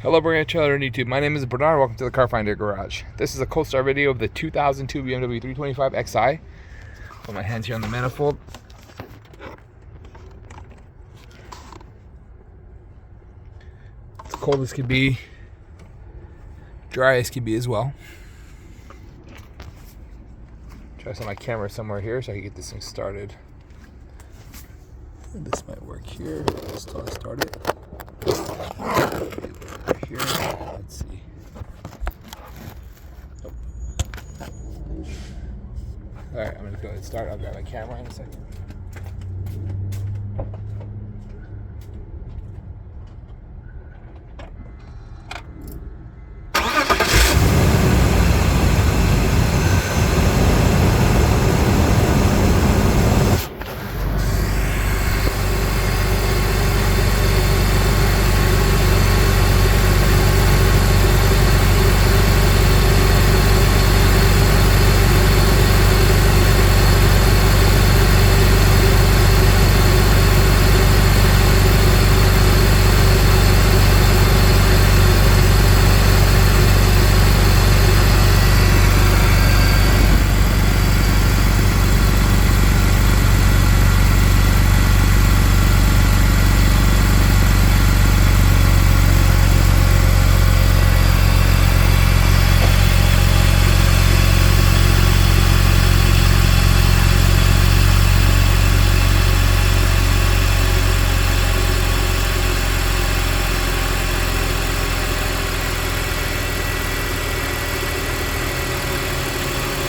Hello, Brand Trailer on YouTube. My name is Bernard. Welcome to the Car Finder Garage. This is a cold start video of the 2002 BMW 325 Xi. Put my hands here on the manifold. It's cold as could be, dry as could be as well. Try to set my camera somewhere here so I can get this thing started. This might work here. Just till I start it. Here, let's see. Oh. Alright, I'm gonna go ahead and start. I'll grab my camera in a second.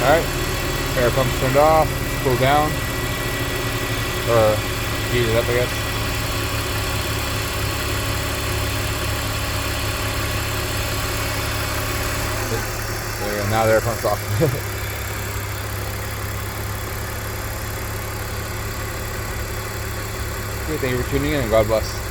Alright, air pump's turned off, cool down, or heat it up, I guess. There we go, now the air pump's off. Okay, thank you for tuning in and God bless.